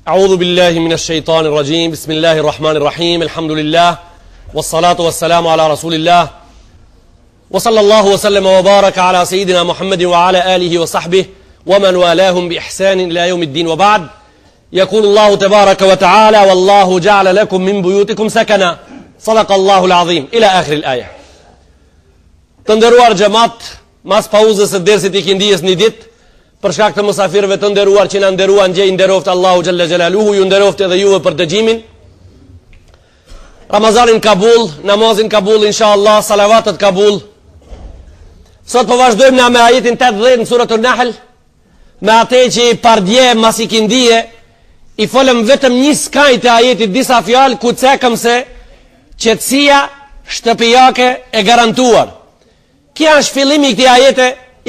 أعوذ بالله من الشيطان الرجيم بسم الله الرحمن الرحيم الحمد لله والصلاة والسلام على رسول الله وصلى الله وسلم وبارك على سيدنا محمد وعلى آله وصحبه ومن والاهم بإحسان إلى يوم الدين وبعد يقول الله تبارك وتعالى والله جعل لكم من بيوتكم سكنا صدق الله العظيم إلى آخر الآية. Të جماعت mas pauzës së dersit I kindijës një ditë për shkak të musafirëve të nderuar që na nderuan gjej nderoft Allahu xhalla xhelaluhu ju nderoft edhe juve për dëgjimin. Ramazanin kabul, namazin kabul inshallah, salavatet kabul. Sot po vazhdojmë me ajetin 80 në suratul Nahl, me atë që pardje mas ikindije I folëm vetëm një skaj të ajetit disa fjalë ku cekëm se qetësia shtëpiake e garantuar. Kja është fillimi I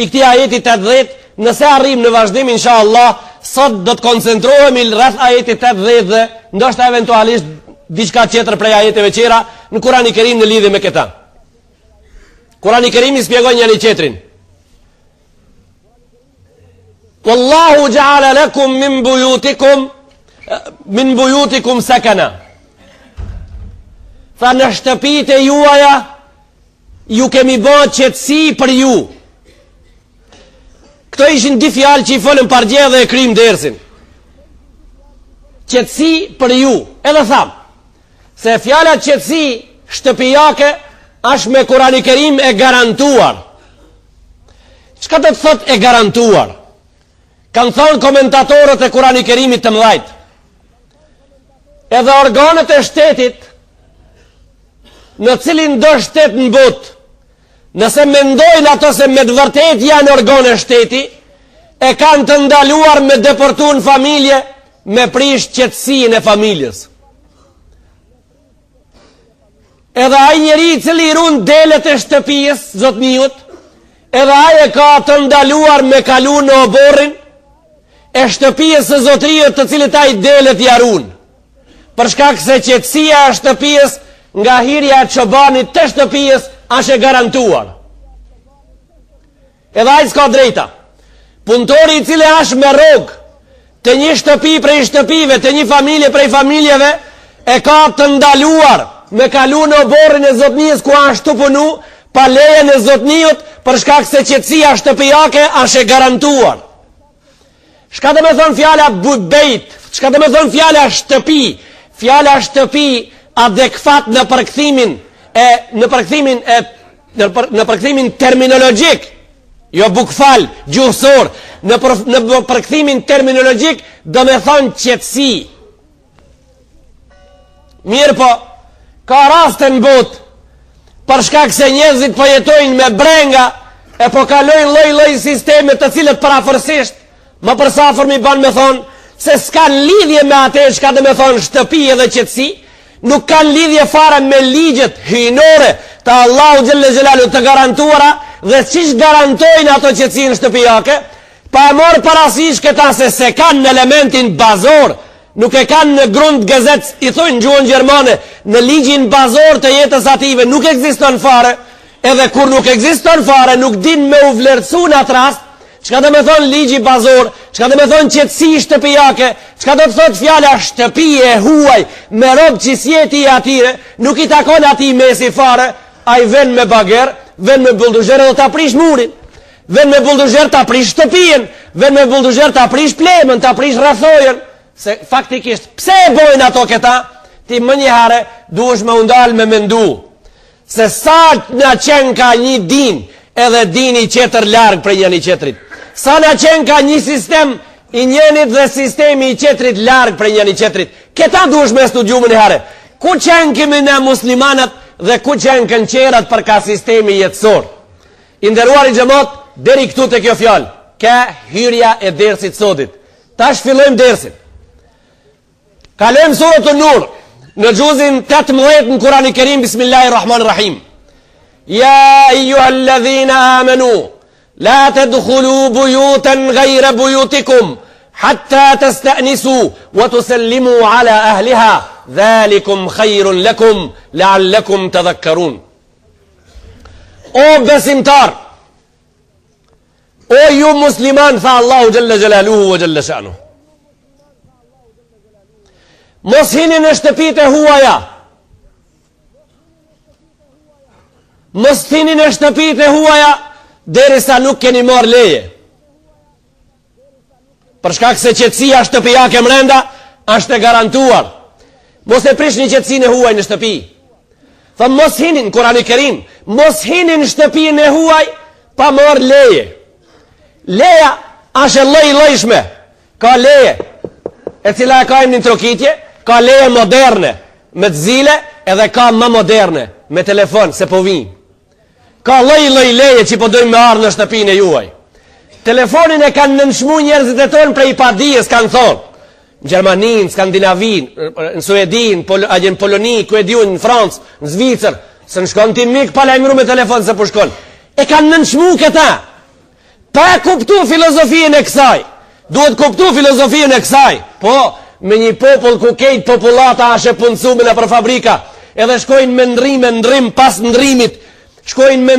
këtij ajeti 80. Nëse arrim në vazhdim inshallah sot do të koncentrohemi rreth ajetit 80 dhe ndoshta eventualisht diçka tjetër prej ajeteve tjera në Kur'anin e Kerim në lidhje me këtë. Kur'ani I Kerim I shpjegon njëri tjetrin. Wallahu ja'ala lakum min buyutikum sakana. Fa në shtëpitë juaja ju kemi bërë qetësi për ju. Këto ishin di fjalë që I folën pargje dhe e kryjm dersin. Qetësi për ju. Edhe tham se fjala qetësi shtëpiake është me Kur'anin e Kerim e garantuar. Çka do të thotë e garantuar? Kanë thënë komentatorët e Kur'anit e Kerimit të mëdhtë. Edhe organet e shtetit në cilin do shtet në botë, nëse mendojnë ato se me të vërtet janë organe shteti, e kanë të ndaluar me deportu në familje, me prish qetësinë e familjes. Edhe ai njeri cili I ruan delet e shtëpisë, zotniut, edhe ai e ka të ndaluar me kalu në oborrin e shtëpisë së zotriut të cilit ai delet I ruan. Për shkak se qetësia e shtëpisë nga hirja e çobanit të shtëpisë është e garantuar. Edhe ai s'ka drejta. Punëtori I cili është me rrogë të një shtëpi prej shtëpive, të një familje prej familjeve, e ka të ndaluar me kalu në oborrin e zotnisë ku është të punu, pa lejen e zotniut, për shkak se qetësia shtëpiake është e garantuar. Çka do të thonë fjala bejt? Çka do të thonë fjala shtëpi? Fjala shtëpi adekvat në përkthimin terminologjik, jo bukfal, gjuhësor, në përkthimin terminologjik do me thonë qetësi. Mirë po, ka raste në botë, për shkak se njerëzit po jetojnë me brenga, e po kalojnë lloj-lloj sisteme të cilët parafërsisht, më përsafër mi ban me thonë, se s'ka lidhje me atë çka do me thonë shtëpi edhe qetësi, nuk kanë lidhje fare me ligjet hyjnore të Allahu xhelle xhelalu të garantuara dhe çish garantojnë ato qetësinë shtëpiake, pa e marrë parasysh këta se kanë në elementin bazor, nuk e kanë në Grundgesetz, I thojnë në gjuhën gjermane, në ligjin bazor të jetës ative nuk ekziston fare, edhe kur nuk ekziston fare, nuk din me u vlerësu në atë rast. Çka do me thonë ligji bazor, çka do me thonë qetësi shtëpiake, çka do të thotë fjala shtëpi e huaj, me rob që sjeti I atire, nuk I takon ati mesi fare, a I ven me bager, ven me bulldozer dhe ta prish murin, ven me bulldozer ta prish shtëpien, ven me bulldozer ta prish plemën, ta prish rrethojen, se faktikisht, pse e bojnë ato këta, ti më njëherë duhesh me undal me mendu, se sa na qenë ka një din, edhe dini qetër larg për njëri qetrit. Sa na qenë ka një sistem I njënit dhe sistemi I qetrit larg për njëri qetrit. Këta duhesh me studiu më njëherë. Ku qenë kemi ne muslimanët dhe ku qenë kënqerat për ka sistemi jetësor. I nderuar I xhamat, deri këtu te kjo fjalë, ka hyrja e dersit sotit. Tash fillojmë dersin. Kalojmë suratul Nur, në juzin 18 në Kur'anin e Kerim, Bismillahirrahmanirrahim. Ya ayyuhalladhina amanu la tadkhulu buyutan ghayra buyutikum hatta tasta'nisu wa tusallimu ala ahliha dhalikum khayrun lakum la'allakum tadhakkarun. O besimtar, o ju musliman, tha Allahu jalla jalaluhu wa jalla sha'nuhu, Mos hini në shtëpit e huaja. Mos hini në shtëpit e huaja derisa nuk keni marrë leje. Për shkak se qetësia shtëpiake mrenda është e garantuar. Mos e prish një qetësinë e huaj në shtëpi. Tha mos hini në Kurani Kerim, mos hini në shtëpinë e huaj pa marrë leje. Leja është lloj-llojshme. Ka leje e cila e ka emrin trokitje, ka leje moderne me të zile, edhe ka më moderne me telefon se po vinë. Ka lloj-lloj leje që po dojmë me ardhë në shtëpinë e juaj. Telefonin e kanë nënshmu njerëzit e tonë prej padijes, kanë thonë. Në Gjermanin, Skandinavin, në Suedin, në Poloni, ku e diun, në Francë, në Zvicër, se në shkon ti mik pa lajmëru me telefon se po shkon. E kanë nënshmu këta. Pa kuptu filozofinë e kësaj. Duhet kuptu filozofinë e kësaj. Po, me një popull ku kejt populata ashe punësume në për fabrika, edhe shkojnë me ndrim pas ndrimit, shkojnë me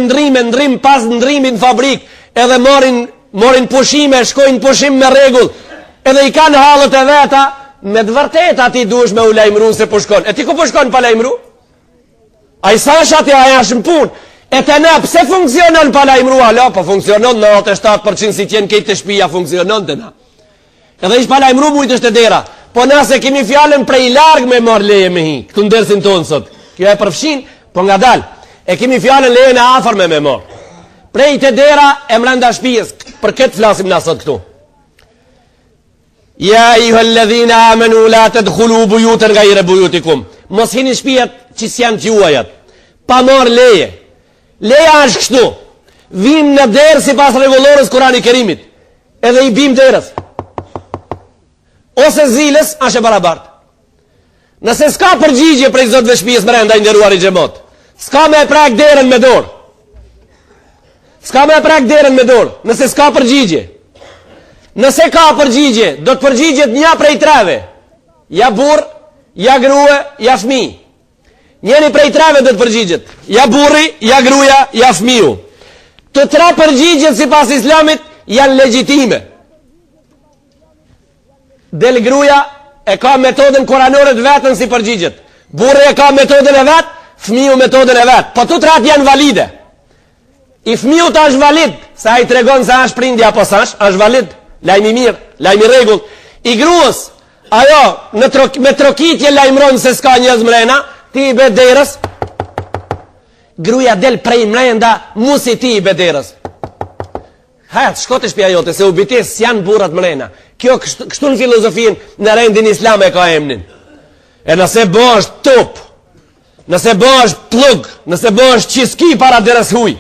ndrim pas ndrimit në fabrik, edhe morin pushime, shkojnë pushim me regull, edhe i kanë halët e veta, me të vërtet ati duesh me u lajmëru se po shkon. E ti ku po shkon pa lajmëru? A i sa shati aja është në pun. E të ne, pse funksionon pa lajmëru? Alo, po funksionon 97% si tjenë kejtë të shpia funksionon të na. Edhe ish pa lajmëru mujtë është e dera. Po nëse kemi fjallën prej largë me marrë leje me hi. Këtu ndërsin tonë sot. Kjo e përfshin, po nga dal. E kemi fjallën leje në afarme me marrë. Prej të dera e mrenda shpijes. Për këtë flasim na sot këtu. Ja ayyuhalladhina amanu la tadkhulu buyutan ghayra buyutikum. Mos hini shtëpiat që s'janë të juajat. Pa marrë leje. Leja është kështu. Vim në derë sipas rregullorës Kurani Kerimit. Edhe i bim derës. Ose zilës është e barabartë. Nëse s'ka përgjigje prej zotëve shtëpisë brenda, i nderuar i xhamot, s'ka me prak derën me dorë. S'ka me prak derën me dorë, nëse s'ka përgjigje. Nëse ka përgjigje, do të përgjigjet një prej treve. Ja burr, ja grua, ja fëmijë. Njëri prej treve do të përgjigjet. Ja burri, ja gruaja, ja fëmiu. Të tre përgjigjet sipas Islamit janë legjitime. Del gruaja e ka metodën kuranore të vetën si përgjigjet. Burri e ka metodën e vet, fëmiu metodën e vet. Po të trat janë valide. I fëmiu ta është valid, sa i tregon se është prindja apo s'është, është valid. Lajmi mirë, lajmi rregull. I gruas, ajo me trokitje lajmëron se s'ka njerëz mrena, ti i be derës. Gruaja del prej mrenda, musi ti i be derës. Hajt, shko të shtëpia jote, se u bites janë burrat mrena. Kjo kështu në filozofinë në rendin islam e ka emnin. E nëse bësh top, nëse bësh plug, nëse bësh qiski para derës huj,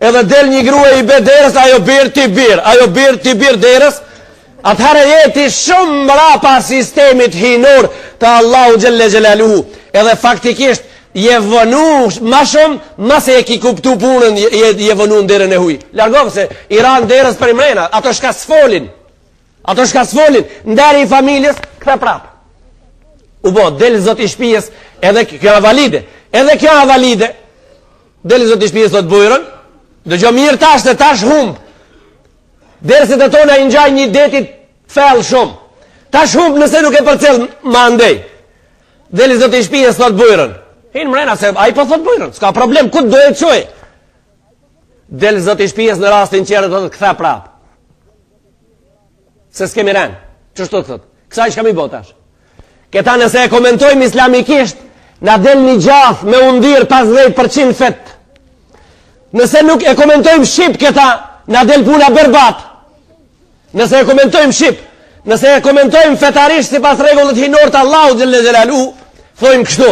edhe del një grua i be derës, ajo bir ti bir derës, atëherë jeti shumë mrapa sistemit hinor të Allahu Gjelle Gjelaluhu. Edhe faktikisht je vënu ma shumë, ma se e ki kuptu punën, je vënu në derën e huj. Largohë se Iran derës për imrena, ato shka s'folin, nderi i familjes, këta prapë. U bo, del zot i shpijes, edhe kjo e valide, del zot i shpijes të bujrën, dhe gjo mirë tash humb. Derësit e tona i njaj një detit fell shumë. Tash humb nëse nuk e përcel ma ndej. Deli zot i shpijes thot bujrën. Hinë mrena se a i po thot bujrën. S'ka problem, ku të dojë të qoj? Deli zot i shpijes në rastin qërë të këtha prap. Se s'kemi ren. Qështu të thot? Kësa i shkam i botash. Këta nëse e komentojmë islamikisht, na del një gjath me undir 50% fet. Nëse nuk e komentojmë shqip këta, na del puna berbat. Nëse e komentojmë shqip, nëse e komentojmë fetarisht si pas regullet hinor të Allahu Gjelle Gjelalu, thojmë kështu,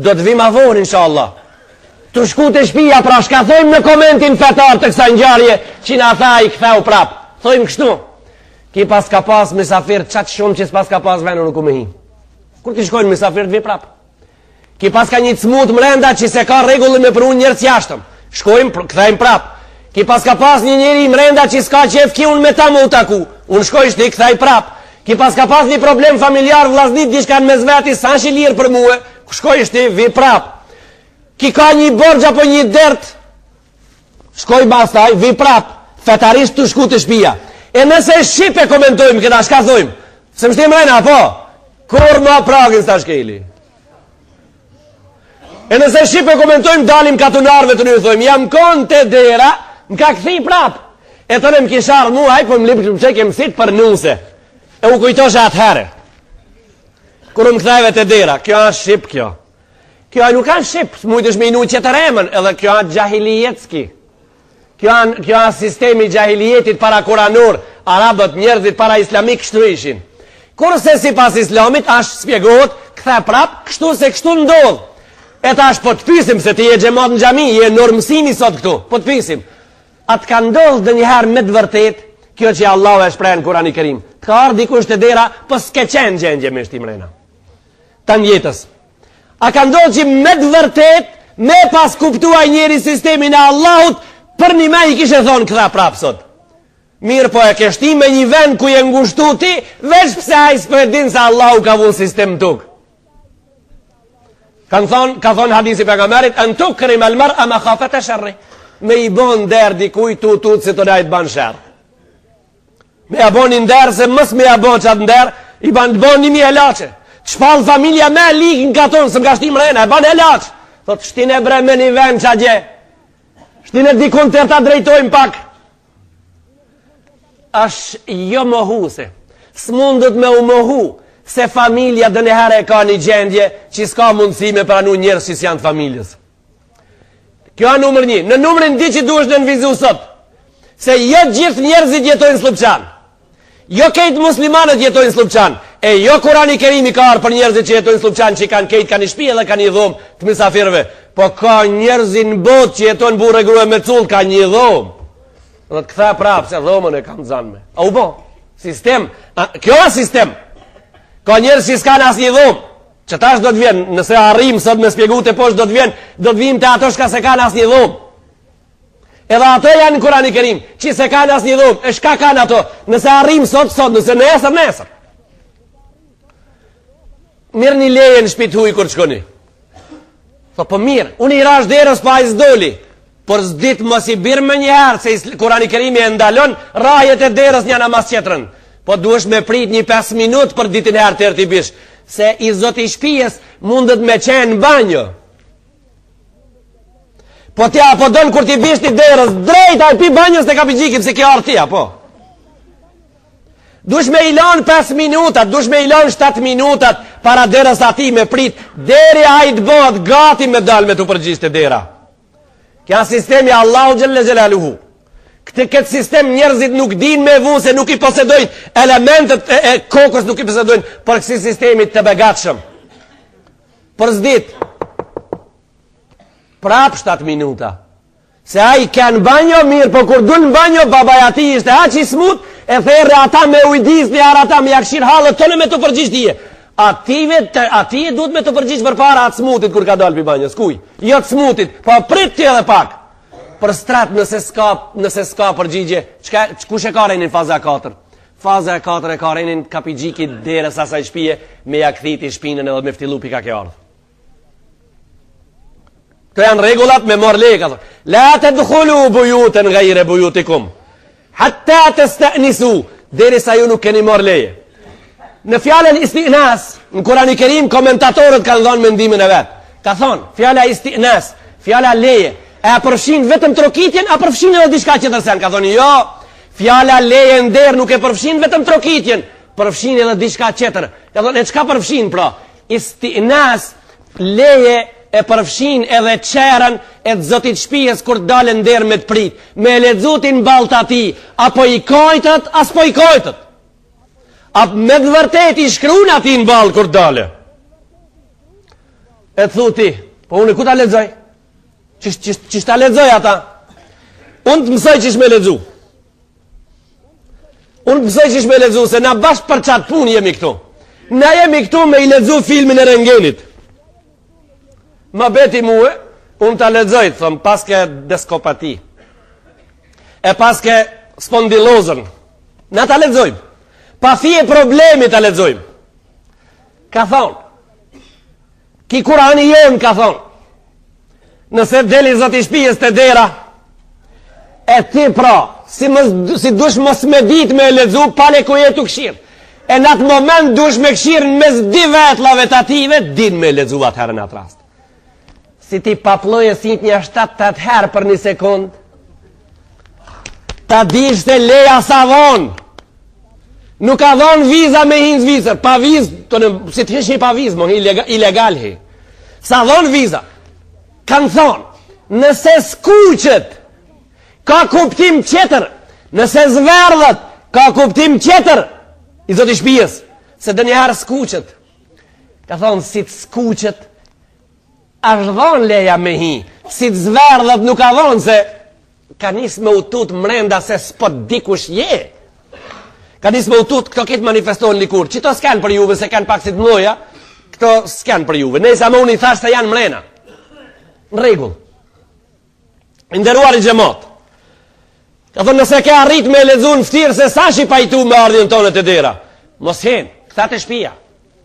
do të vim avon, inshallah. Të shku të shpia, pra shka thojmë në komentin fetar të kësa njarje, që na tha i këtheu prap. Thojmë kështu, ki pas ka pas misafir qatë shumë që s'pas ka pas venu nuk u me hi. Kur ti shkojnë misafir të vi prap? Ki pas ka një cmut mrenda që se ka regullin me prun njërë jashtëm. Shkojmë, këthejmë prap. Ki pas ka pas një njëri mrenda që s'ka qef ki unë me ta më utaku. Unë shkoj shti, këthej prap. Ki pas ka pas një problem familjar vllaznit dishkan me zveti, sa shi lirë për muë, shkoj shti, vi prap. Ki ka një borgj apo një dert, shkoj bastaj, vi prap. Fetarisht të shku të shpia. E nëse shqip e komentojmë këta, shka thojmë? Se më shti mrena, apo? Kur ma pragin s'ta shkeli. E nëse shqip e komentojmë, dalim katunarve të një thojmë, jam konë të dera, më ka këthi prap. E të në më kisharë muaj, po më lipë që kemë sitë për nuse. E u kujtoshe atëherë. Kërë më këthajve të dera, kjo është shqip kjo. Kjo nuk kanë shqip, mujtë është me inu që të remën, edhe kjo është gjahilijetski. Kjo është sistemi gjahilijetit para kuranur, arabët njerëzit para islamik kështu ishin. Kurse si pas islamit, ashtë spjegohet, këthe prap, kështu se kështu ndodhë. E ta është po të pysim, se ti e gjemat në gjami, je normësimi sot këtu, po të pysim. Atë ka ndodhë dhe njëherë me të vërtet, kjo që Allah e shprejnë në Kurani Kerim. Të ka ardhë dikush të dera, po s'ke qenë gjendje me shtim rena. Ta njetës. A ka ndodhë që me të vërtet, me pas kuptuaj njeri sistemin e Allahut, për një me i kishe thonë këtha prapë sot. Mirë po e keshti me një vend ku je ngushtu ti, veç pse a i s'përdin se Allahu ka vunë sistem tukë. Ka thonë hadisi pejgamberit, në tukë kërim el mërë, ama khafet e shërri. Me i bon der dikuj tu si të dajt ban shërë. Me i bon i ndërë, se mës me i bon qatë ndërë, i ban të bon një e laqe. Qpal familja me likën ka tonë, së më ka shtim rejna, e ban e laqe. Thot, shtine bre me një vend qa gje. Shtine dikun të ta drejtojmë pak. Ash jo mohuse. S'mundët me u mohu. Se familja dhe njëherë e ka një gjendje që s'ka mundësi me pranu njerës që s'janë të familjes. Kjo a numër 1. Në numërin 2 që duesh në nënvizu sot, se jo gjithë njerëzit jetojnë slupçan, jo kejtë muslimanët jetojnë slupçan, e jo Kurani Kerimi ka arë për njerëzit që jetojnë slupçan, që kanë kejtë, kanë një shtëpi edhe kanë një dhomë të mysafirëve, po ka njerëzin botë që jetojnë burë e grue me cullë, ka një dhomë. Dhe të këtha prapë se dhomën e kam zanme. A u bo? Sistem. Kjo a sistem. Ka njerës që s'kan as një dhomë, që tash do të vjen, nëse arrim sot me spjegu të poshtë do të vim të ato shka se kan as një dhomë. Edhe ato janë në Kurani Kerim, që se kan as një dhomë, e shka kan ato, nëse arrim sot, nëse nesër. Mirë një leje në shpit huj kur të shkoni. Tho, po mirë, unë i rash derës pa i zdoli, por zdit mos i birë me njëherë, se Kurani Kerimi e ndalon, rajet e derës një namaz qetërën. Po duesh me prit një 5 minut për ditin herë të t'i bish, se i zoti shpijes mundet me qenë në banjo. Po tja, po donë kur t'i bish t'i derës, drejta i pi banjës të kapigjikim, se kjo artia, po. Duesh me ilon 5 minutat, duesh me ilon 7 minutat, para derës ati me prit, deri a i t'bot gati me dal me t'u përgjisht të dera. Kja sistemi Allahu Gjelle Gjelaluhu. Këtë sistem njerëzit nuk din me vu, se nuk i posedojnë elementet e kokës, nuk i posedojnë për kësi sistemit të begatshëm. Për zdit prap 7 minuta, se a i kanë banjo mirë, po kur dul në banjo babaj ati ishte aq i smut, e therë ata me ujdis një ara ata me jakshir halët tonë me të përgjishtije. Ati e duhet me të përgjisht për para atë smutit kur ka dal për banjo, s'kuj jo të smutit, po prit të edhe pak për strat nëse s'ka përgjigje. Kush e ka renin faza 4? Faza 4 e ka renin kapigjikit deres asaj shpije me jakthiti shpinën edhe me ftilu pika ke ardhë. Të janë regullat me mor leka. La të dëkhulu bujutën gajre bujutikum, hatta të stënisu, deri sa ju nuk keni mor leje. Në fjallën istinas, në Kurani Kerim, komentatorët kanë dhonë mendimin e vetë. Ka thonë, fjalla istinas, fjalla leje, e a përfshin vetëm trokitjen, a përfshin edhe diçka që tërsen. Ka thonë, jo, fjalla leje ndër nuk e përfshin vetëm trokitjen, përfshin edhe diçka qëtër. Ka thonë, e qka përfshin pra? Istinas, leje e përfshin edhe qerën e të zotit shpijes kur dalën ndër me të prit, me ledzutin balta ti, apo i kojtët, as po i kojtët. Apo me të vërtet i shkrun ati në balë kur dalë. E të thu ti, po unë ku ta ledzoj? Qish ta ledzoj ata? Unë të mësoj qish me ledzu. Unë të mësoj qish me ledzu, se na bashkë për qatë punë jemi këtu. Na jemi këtu me i ledzu filmin e Rengenit. Ma beti muë, unë ta ledzoj, thëmë, paske deskopati. E paske spondilozën. Na ta ledzojmë. Pa fije problemi ta ledzojmë. Ka thonë, ki Kurani jonë, ka thonë, nëse deli zoti shpijes të dera, e ti pra, si dush mos me dit me ledzu, pale ku jetu këshirë. E në atë moment dush me këshirë në mes di vetlave të ative, din me lexuat herën atë rast. Si ti paploje si një 7-8 herë për një sekund, ta dish të leja sa vonë. Nuk ka dhonë viza me hinë zvizër, pa vizë, si të hesh një pa vizë, mon, ilegal he. Sa dhonë viza, kanë thonë, nëse skuqet, ka kuptim qeter, nëse zverdhet, ka kuptim qeter, i zoti shpijës, se dë njëherë skuqet. Ka thonë, si të skuqet, ashtë dhonë leja me hi, si të zverdhet nuk ka dhonë, se ka nisë me utut mrenda se s'pot dikush je. Ka nisë me utut, këto ketë manifestohen likur. Qito s'kanë për juve, se kanë pak si të mloja, këto s'kanë për juve. Nëjsa më unë i thash se janë mrena. Në regull. Nderuar i gjemot. Ka thonë nëse ke arrit me lezu në ftirë se sa shi pajtu me ardhjën tonë të dera. Mos hen, këtha të shpia.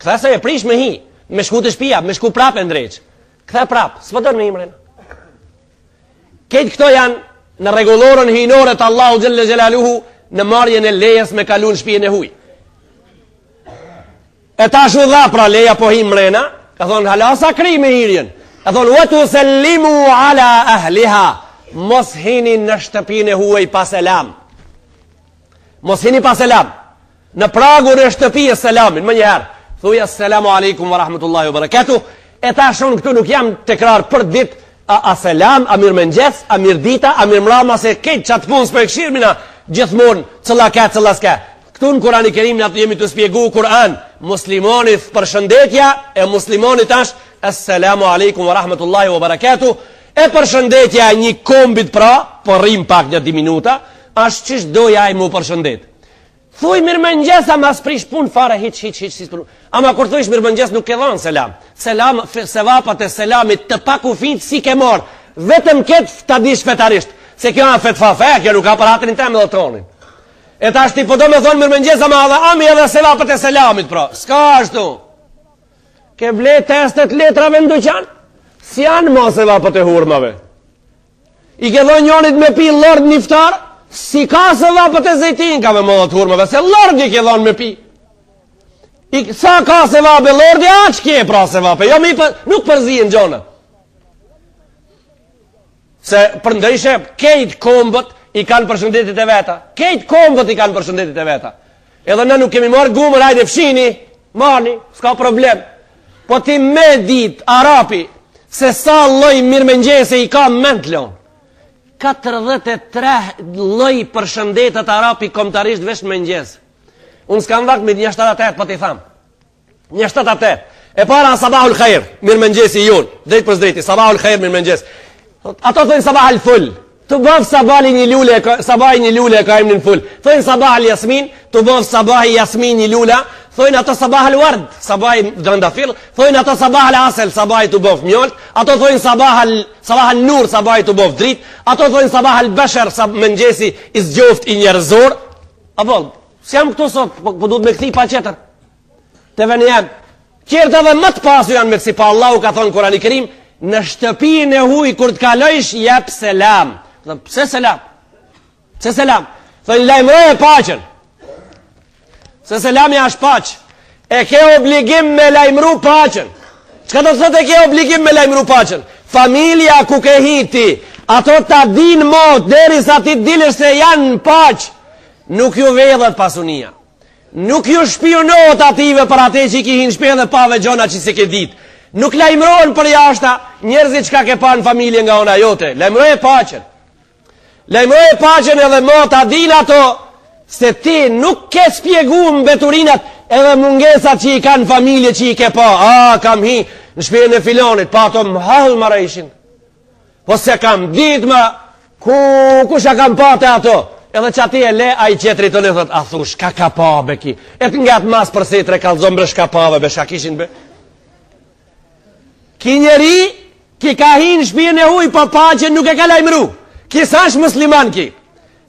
Këtha se e prish me hi. Me shku të shpia, me shku prap e ndreq. Këtha prap, s'po dërë me i mrena. Ketë këto janë në regulorën hinore të Allahu Gjelle Gjelaluhu në marjen e lejes me kalun shpijen e huj. E ta shu dha pra leja po hi mrena, ka thonë halasa kri me hirjen. Ka thonë vëtu sellimu ala ahliha, mos hini në shtëpin e huaj pa selam. Mos hini pa selam. Në pragur e shtëpije selamin, më njëherë. Thuja selamu alaikum wa rahmatullahi wa barakatuh. E ta shun këtu nuk jam tekrar për dit a selam, a mirë mëngjes, a mirë dita, a mirë mrama, se kejtë qatë punës për e këshirë gjithmonë cëlla ka, cëlla s'ka. Këtu në Kurani Kerim në jemi të spjegu Kur'an. Muslimonit përshëndetja e muslimonit është assalamu alaikum wa rahmatullahi wa barakatuh. E përshëndetja një kombit pra, po rrim pak një 10 minuta, është qish doja i mu përshëndet. Thuj mirë mëngjes, ama s'prish pun fare, hiq. Ama kur thuj mirë mëngjes nuk ke dhonë selam. Selam, sevapat e selamit të pak u fit si ke morë. Vetëm ketë ta dish fetarisht. Se kjo anë fet fafe, kjo nuk ka për hatërin temë dhe tonin. E ta shti po do me thonë mirë mëngjes, ama dhe ami edhe sevapat e selamit, pra. Ska ashtu. Ke ble testet letrave në duqan? Si janë ma sevapat e hurmave? I ke dhonë njonit me pi lord niftar? Si ka sevapat e zejtinkave më dhe të hurmave? Se lord i ke dhonë me pi. Sa ka sevape lordi, aq kje pra sevape? Jo, nuk përzijin gjonët. Se për ndryshe, kejt kombët i kanë përshëndetit e veta. Kejt kombët i kanë përshëndetit e veta. Edhe në nuk kemi marrë gumër, hajde fshini, marni, s'ka problem. Po ti me dit, Arapi, se sa loj mirë mëngjese i ka mentlon. 43 loj përshëndetet Arapi komtarisht vesh mëngjes. Unë s'kam vakt me 178, po t'i tham. 178. E para në sabahul khair, mirë mëngjesi jonë. Drejt për zdrejti, sabahul khair, mirë mëngjes. Ato thënë sabah al full. Të bëv sabahi një lule e ka emnin full. Thënë sabah al jasmin, të bëv sabahi jasmin një lula. Thënë ato sabah al ward, sabahi drëndafil. Thënë ato sabah al asel, sabahi të bëv mjolt. Ato thënë sabah al nur, sabahi të bëv drit. Ato thënë sabah al besher, mëngjesi i zgjoft i njerëzor. Apo, si jam këtu sot, po du të me këthi pa qeter. Të veni jam. Qertë edhe më të pasu janë me kësi, pa Allahu ka thonë Kurani Kerim, në shtëpin e huj, kur të kalojsh, jep selam. Pse selam? Pse selam? Thënë lajmëroj e paqen. Se selami është paq. E ke obligim me lajmëru paqen. Qëka të thot e ke obligim me lajmëru paqen? Familja ku ke hiti, ato ta din mot, deri sa ti dilësh se janë në paq, nuk ju vedhet pasunia. Nuk ju shpionohet ative për ate që i ki hinë shpe dhe pave gjona që se ke ditë. Nuk lajmërojnë për jashta njerëzit që ka ke pa në familje nga ona jote. Lajmëroj e paqen. Lajmëroj e paqen edhe mota din ato se ti nuk ke spjegu më beturinat edhe mungesat që i ka në familje që i ke pa. Kam hi në shpirën e filonit, pa ato më halë më rejshin. Po se kam dit më, kusha kam pa të ato. Edhe që ati e le, a i qetri të në thot, a thush, ka pa be ki. E të nga të mas përse të rekalzon bre shka pa be, shakishin be. Ki njeri, ki ka hi në shpirën e huj, pa paqen nuk e ka lajmëru. Ki sash musliman ki.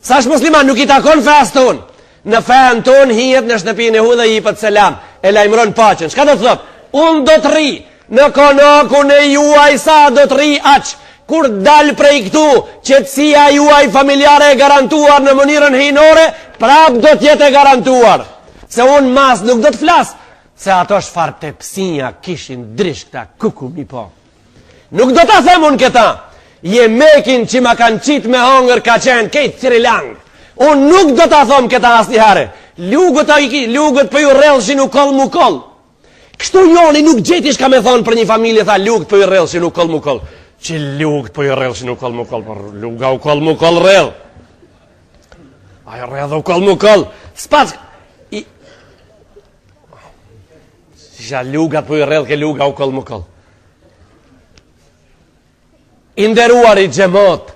Sash musliman nuk i takon fejës ton. Në fejën ton hijet në shtëpin e huj dhe i pët selam. E lajmëron paqen. Shka do të thot? Unë do të ri. Në konakun e juaj sa do të ri aq. Kur dal prej këtu, qetësia juaj familjare e garantuar në mënyrën hinore, prap do t'jetë e garantuar. Se unë mas nuk do të flas, se ato shfar tepsinja kishin drish këta kuku mi po. Nuk do ta them unë këta. Je mekin që ma kanë qitë me hongër ka qenë kejtë ciri langë. Unë nuk do ta thom këta asnjëherë. Lugët për ju rrellshin u koll mu koll. Kështu joni nuk gjetish ka me thonë për një familje, tha lugët për ju rrellshin u koll mu koll. Që lugët për ju rrellshin u koll mu koll, por luga u koll mu koll rrell. Ajo rrell u koll mu koll. Spac... Isha lugat për ju rrell ke luga u koll mu koll. Inderuar i gjemot,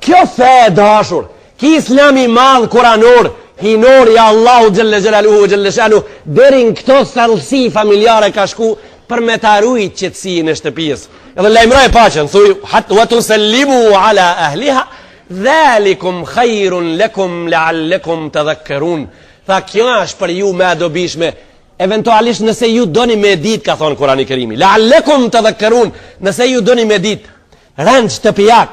kjo the e dashur, ki islami madh kuranor, hinor i Allahu gjelle gjelaluhu gjelle shanu, derin këto thellësi familjare ka shku për me ta rujt qetësi në shtëpis. Edhe lajmëroj paqen, thuj, wa tusallimu ala ahliha, dhalikum khairun lakum la'allakum tadhakkarun. Tha kjo është për ju më dobishme, eventualisht nëse ju doni me dit, ka thonë Kurani i Kerimi, la'allakum tadhakkarun, nëse ju doni me dit. Rëndë shtëpijak.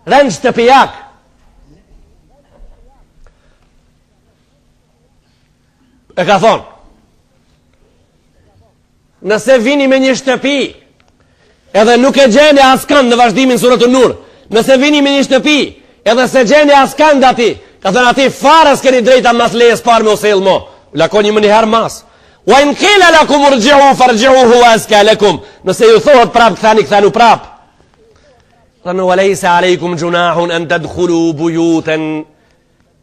Rëndë shtëpijak. E ka thonë, nëse vini me një shtëpi, edhe nuk e gjeni askan në vazhdimin surët Nur, nëse vini me një shtëpi, edhe se gjeni askan dhe ati, ka thonë ati farës keni drejta mas lejes parë me uselë mo, lakoni më njëherë mas. Wa in qila lakum irji'u farji'u huwa azka lakum. Nëse ju thohet prap kthanu prap. Thanu walaysa alaykum junahun an tadkhulu buyutan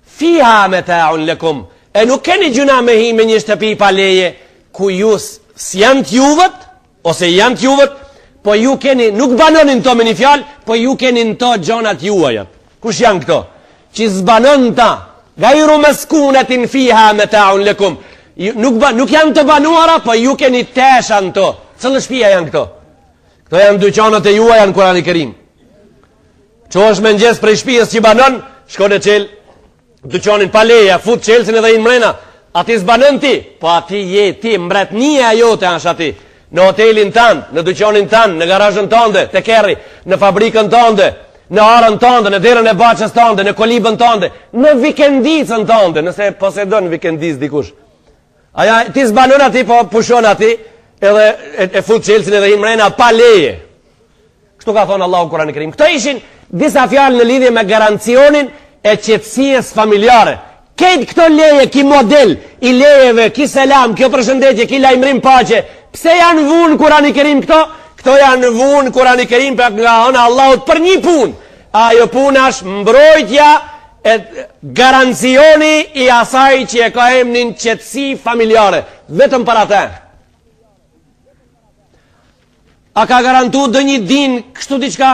fiha mata'un lakum. E nuk keni gjuna me hi me një shtëpi pa leje ku ju s'janë t'juvet ose janë t'juvet, po ju keni nuk banonin to me një fjalë, po ju keni në to gjonat juajat. Kush janë këto? Që zbanon ta. Gajru maskunatin fiha mata'un lakum. Nuk janë të banuara, po ju keni tesha në to. Cëllë shtëpia janë këto? Këto janë dyqanët e juaja në Kurani Kerim. Që është me njës prej shtëpisë që banon, shko në qelë, dyqanin pa leja, fut qelësin edhe inë mrena. Ati s'banon ti, po ati je ti, mbretnia jote është ati. Në hotelin tanë, në dyqanin tanë, në garajën tënde, të kerri, në fabrikën tënde, në arën tënde, në derën e baqës tënde, në kolibën tënde, në vikendicën tënde, nëse posedon vikendicë dikush. Aja, ti s'banon ati, po pushon ati, edhe e fut qelësin edhe hinë mrena pa leje. Kështu ka thonë Allahu Kurani Kerim. Këto ishin disa fjalë në lidhje me garancionin e qetësisë familjare. Këtë këto leje, ki model i lejeve, ki selam, kjo përshëndetje, ki lajmërim paqe, pse janë vunë Kurani Kerim këto? Këto janë vunë Kurani Kerim për nga hëna Allahut për një punë. Ajo punë është mbrojtja e garancioni i asaj që e ka emnin qetësi familjare, vetëm për atë. A ka garantu dë një din kështu diçka?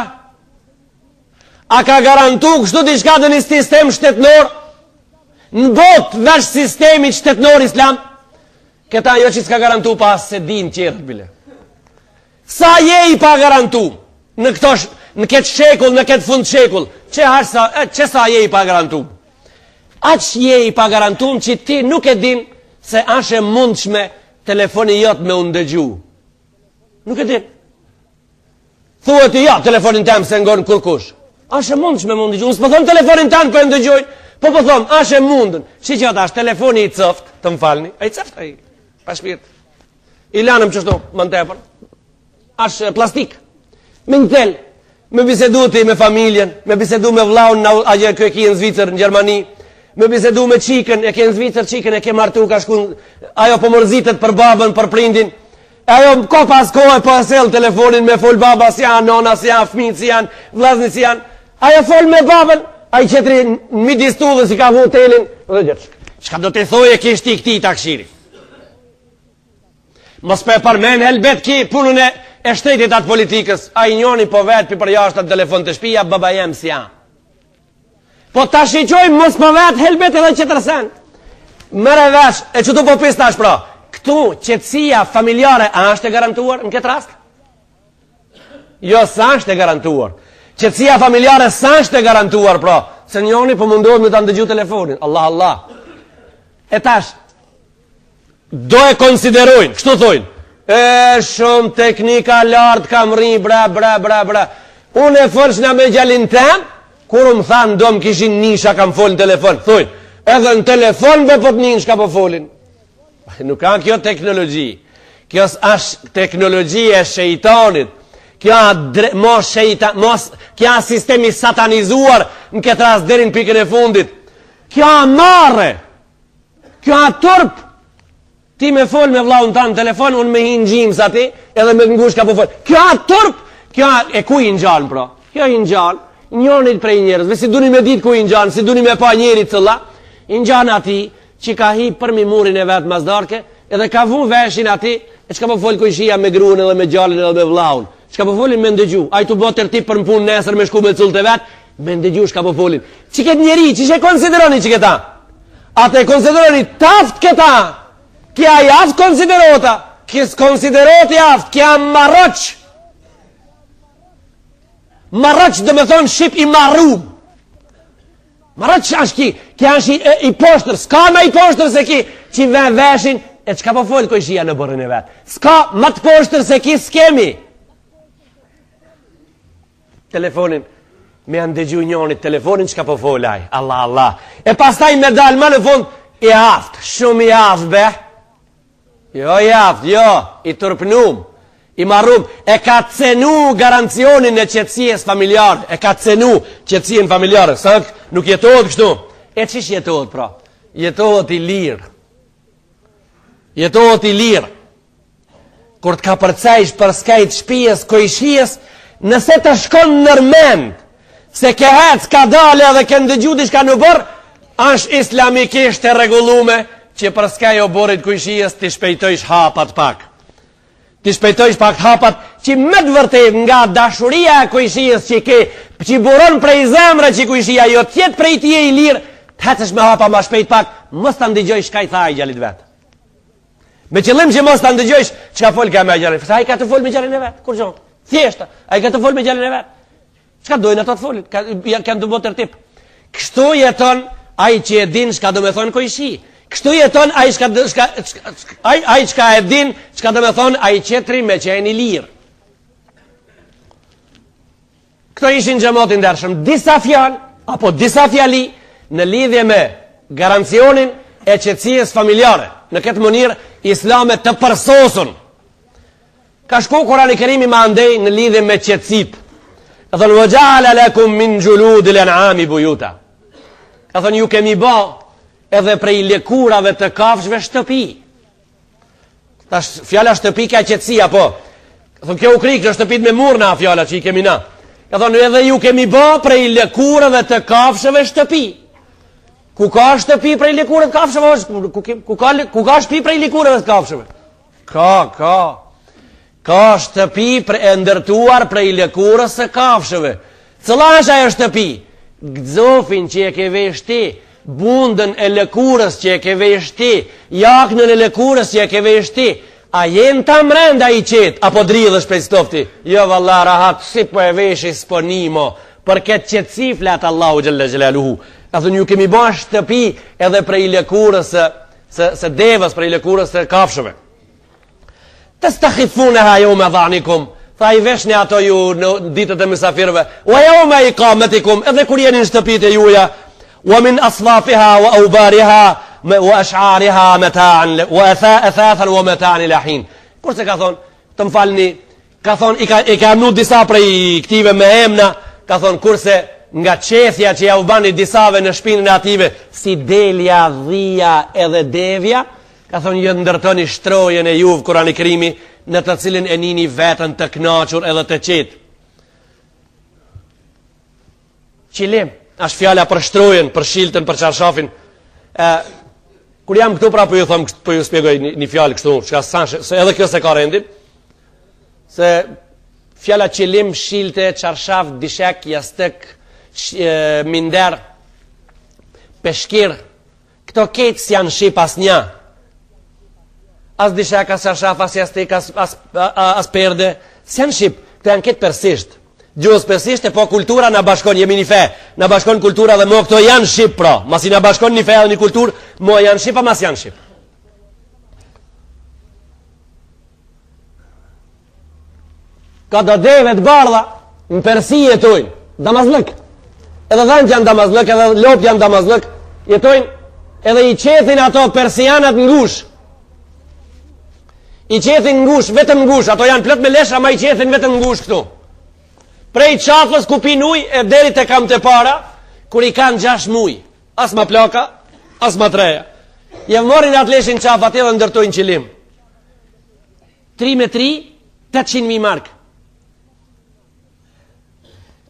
A ka garantu kështu diçka dë një sistem shtetnor? Në botë vesh sistemi shtetnor islam? Këta jo që s'ka garantu pas se din qërët bile. Sa je i pa garantu në këtë shekull, në këtë fund shekull, që sa je i pa garantu? Aq je i pa garantu që ti nuk e din se ashe mundshme telefoni jot me undëgju. Nuk e din. Thuhet i ja, telefonin tem se ngonë kurkush. Ashe mundshme me undëgju. Unë s'po thom telefonin tem për ndëgjojnë, po thom, ashe mundën. Që atë është telefoni i cëft, të më falni. A i cëft, a i pa shpirt. I lanëm qështu, më në tepër. Ashe plastik. Me në tel. Me bisedu ti me familjen, me bisedu me vlaun a gjë kë e ki në Zvicër, në Gjermani, me bisedu me qikën, e ke në Zvicër qikën, e ke martu, ka shkun, ajo po mërzitet për babën, për prindin, ajo ko pas kohë po asel telefonin me fol baba si janë, nona si janë, fëmijët si janë, vllazni si janë, ajo fol me babën, ai qetri në midis tu dhe si ka hotelin, dhe gjithë, çka do të thoje kishti këti takshiri? Mos pe përmen helbet ki punën e shtetit atë politikës, a i njoni po vetë për jashtë atë telefon të shpia, baba jem si janë. Po ta shiqojmë mos po vetë helbet edhe qëtërsen. Mëre vesh, e që tu po pista është pra, këtu qetësia familjare a është e garantuar në këtë rast? Jo, sa është e garantuar. Qetësia familjare sa është e garantuar pra, se njoni po mundohet me të ndëgju telefonin. Allah, Allah. E tash, do e konsiderojnë, kështu thojnë, shumë teknika lartë kam ri, bra. Unë e fërshna me gjallin tem, kur më thanë do më kishin nisha kam fol në telefon, thojnë, edhe në telefon be po të njën shka po folin. Nuk ka kjo teknologji. Kjo është teknologji e shejtanit. Kjo sistemi satanizuar në këtë rast deri në pikën e fundit. Kjo marre. Kjo turp. Ti me fol me vllaun tan në telefon, unë me hin gjimës ati, edhe me ngush ka po fol. Kjo turp. Kjo e ku i ngjall pra? Kjo i ngjall. Njërit prej njerëzve, si duni me dit ku i ngjall, si duni me pa njerit cëlla, i ngjall ati që ka hi për mi murin e vetë mazdarke, edhe ka vun veshin ati, e që ka po fol kujshia me gruën edhe me gjallin edhe me vllaun. Që ka po folin me ndëgju, a i të botë tërtip për më punë nesër me shku me cëllë të vetë, me ndëgju shka po folin. Që këtë njeri, që që konsideroni që këta? A te konsideroni taft këta? Kja i aft konsiderota, kës konsideroti aft, kja marroq. Marroq dhe me thonë shqip i marrum. Marroq është ki, kja është i poshtër, s'ka me i poshtër se ki, që i veshin, e që ka po folë kojshia në borën e vetë. S'ka më të poshtër se ki s'kemi. Telefonin, me janë dëgju njënit, telefonin që ka po folaj, Allah, Allah. E pastaj me dalë më në fund, i aft, shumë i aft, be. Jo, i aft, jo, i tërpnum, i marrum, e ka cenu garancionin e qetësies familjarë, e ka cenu qetësien familjarë, sa nuk jetohet kështu. E qish jetohet, pra? Jetohet i lirë. Jetohet i lirë. Kur të ka përcejsh për skajt shpijes, kojshijes, nëse të shkon nërmend, se ke hec, ka dale edhe ke ndëgju shka në bërë, është islamikisht e regullume që për skaj o borit kujshijes të shpejtojsh hapat pak. Të shpejtojsh pak hapat që me të vërtet nga dashuria e kujshijes që buron prej zemre që kujshia jo tjetë prej tje i lirë, të hecesh me hapa ma shpejt pak, mos të ndëgjoj shka i tha i gjallit vetë. Me qëllim që mos të ndëgjojsh që ka fol ka me gjallit. Fëta i ka të fol me gjallin e vetë, kur gjonë? Thjeshta, a i ka të fol me gjallin e vetë. Qka dojnë ato të folin? Kanë të botë tërtip. Kështu jeton a i që e din shka do me thonë kojshi. Kështu jeton a i qka e din shka do me thonë a i qetri me që e një lirë. Këto ishin gjemotin dërshëm. Disa fjal, apo disa fjali në lidhje me garancionin e qetësijës familjare. Në këtë mënirë islamet të përsosun. Ka shku Kurani Kerimi ma ndej në lidhje me qetësit. Ka thonë, vëgjala lakum min gjuludil an'ami bujuta. Ka thonë, ju kemi ba edhe prej lekurave të kafshve shtëpi. Fjala shtëpi ka qetësia, po. Ka thonë, kjo u krikë në shtëpit me murna fjala që i kemi na. Ka thonë, edhe ju kemi ba prej lekurave të kafshve shtëpi. Ku ka shtëpi prej lekurave të kafshve? Ku ka shtëpi prej lekurave të kafshve? Ka shtëpi e ndërtuar prej lëkurës së kafshëve. Cëla është ajo shtëpi? Gzofin që e ke veshti, bundën e lëkurës që e ke veshti, jaknën e lëkurës që e ke veshti, a jenë ta mrenda i qetë, apo dridhësh prej stofti? Jo, valla, rahat, si po e veshi s'po nimo, për këtë qëtësi fletë Allahu Gjelle Gjelaluhu. Ka thënë, ju kemi ba shtëpi edhe prej lëkurës së devës, prej lëkurës së kafshëve. Të stakhifune ha jo me dhanikum, tha i veshni ato ju në ditët e mësafirve, wa jo me i kametikum, edhe kur jeni në shtëpit e juja, wa min asfafiha, wa aubariha, wa ashariha, wa athathan, wa metan i lahin. Kurse ka thonë, të më falni, ka thonë, i ka nu disa prej këtive me emna, ka thonë, kurse nga qethja që ja u bani disave në shpinën e ative, si delja, dhia edhe devja, ka thonë, jë ndërtoni shtrojen e juvë Kurani Kerimi, në të cilin e nini vetën të knaqur edhe të qetë. Qilim, është fjala për shtrojen, për shiltën, për qarshafin. Kur jam këtu pra për ju thëmë, për ju spjegoj një fjallë kështu, se edhe kjo se ka rendin, se fjala qilim, shilte, qarshaf, dishek, jastëk, minder, peshkir, këto ketë si janë shqip as një. As dishek, as qarshaf, as jastik, as perde, si janë shqip, këto janë ketë persisht. Gjuhës persisht e po kultura në bashkon, jemi një fe, në bashkon kultura dhe mo këto janë shqip pra, masi në bashkon një fe dhe një kultur, mo janë shqip, a mas janë shqip. Ka do deve të bardha, në Persi jetojnë, damazlëk, edhe dhënët janë damazlëk, edhe lopë janë damazlëk, jetojnë edhe i qethin ato persianat ngush. I qethin ngush, vetëm ngush, ato janë plot me lesh, ama i qethin vetëm ngush këtu. Prej qafës ku pin ujë e deri te kam të para, kur i kanë 6 muj, as ma plaka, as ma treja. Je morin atë leshin qafë atë dhe ndërtojnë qilim. 3 me 3, 800.000 mark.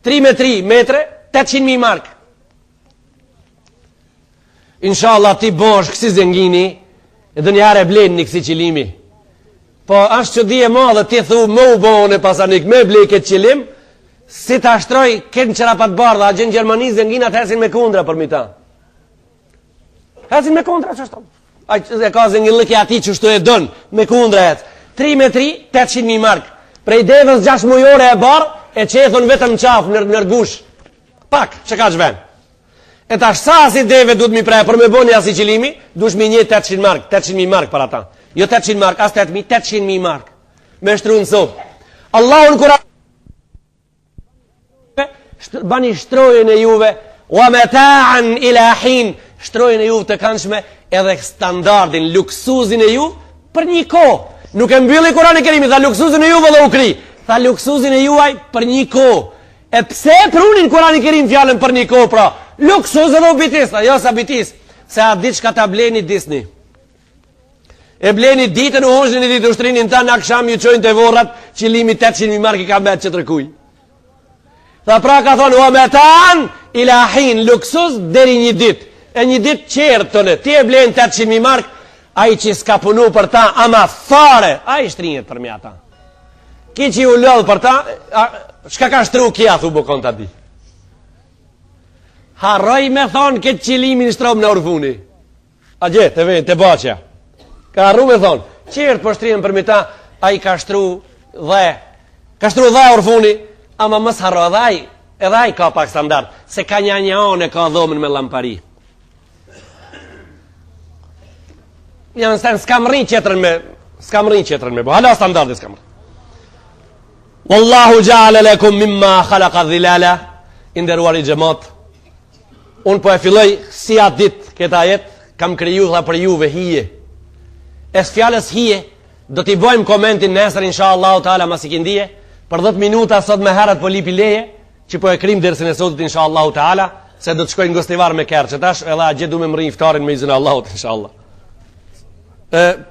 3 me 3 metre, 800.000 mark. Inshallah ti bosh kësi zengini, edhe njare blenë një kësi qilimi. Po ashtë që di e ma dhe ti thu më u bone pasanik, me ble këtë qilim, si të ashtroj këtë në qëra patë bardha, a gjenë Gjermani zenginat hesin me kundra për mi ta. Hesin me kundra që shto. A e ka zengin lëki ati që shto e dënë, me kundra hes. 3 me 3, 800.000 mark. Prej devës 6 mujore e barë, e qethon vetëm qafë nërgush. Pak, që ka që ven. E ta shsa si deve du të mi prej, për me boni asi qilimi, dush mi një 800 mark, 800.000 mark për ata. Jo 800 mark, as 800.000 mark. Me shtru në sot. Allahun kura bani shtrojën e juve, wa mata'an ila hin, shtrojën e juve të kanshme, edhe standardin, luksuzin e juve, për një kohë. Nuk e mbylli Kurani Kerimi, tha luksuzin e juve dhe u kri. Tha luksuzin e juaj për një kohë. E pse prunin Kurani Kerim fjallën për një kohë, pra? Luksuz edhe u bitis, jo sa bitis, se a ditë shka ta bleni Disney. E bleni ditën u honshën i ditë ushtrinin ta në aksham ju qojnë të vorrat, qilimi 800.000 mark i ka betë që të rëkuj. Tha pra ka thonë, o me tanë, ila hin, luksuz deri një ditë. E një ditë qërë tëne, ti e bleni 800.000 mark, a i që s'ka punu për ta, ama fare, a i shtrinjet për mja ta. Ki që ju lodhë për ta, shka ka shtru kja, thu bukon të di. Harroj me thonë këtë qilimin shtrom në urfuni. A gje, të vejnë, të baqja. Ka harru me thonë, qërë për shtrinë për mita, a i ka shtru dhe urfuni, ama mës harro edhe a i ka pak standard, se ka një one ka dhomën me lampari. Janë sen, s'kam rrin qetërën me bo, hala standardi s'kam rrin. Wallahu gja'ale lekum mimma khalaqa dhilala, inderuar i gjemot. Unë po e filloj si atë dit këta jet, kam kriju dha për juve hije. E s'fjallës hije, do t'i bojmë komentin nesër, insha Allahu ta'ala, mas i kindije, për 10 minuta sot me herët po lipi leje, që po e krim dërsin e sotit, insha Allahu ta'ala, se do të shkojnë gostivar me kërë që tash, edhe a gjithë du me më rrin iftarin me izin Allahut, insha Allah.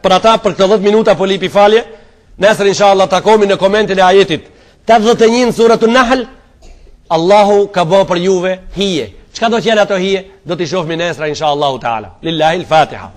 Për ata, për këtë 10 minuta po lipi falje, nesër insha Allah takomi në komentin e ajetit 81 suratun Nahl, Allahu ka bo për juve hije. Çka do t'jene ato hije? Do t'i shofmi nesra insha Allahu ta'ala. Lillahi l-Fatiha.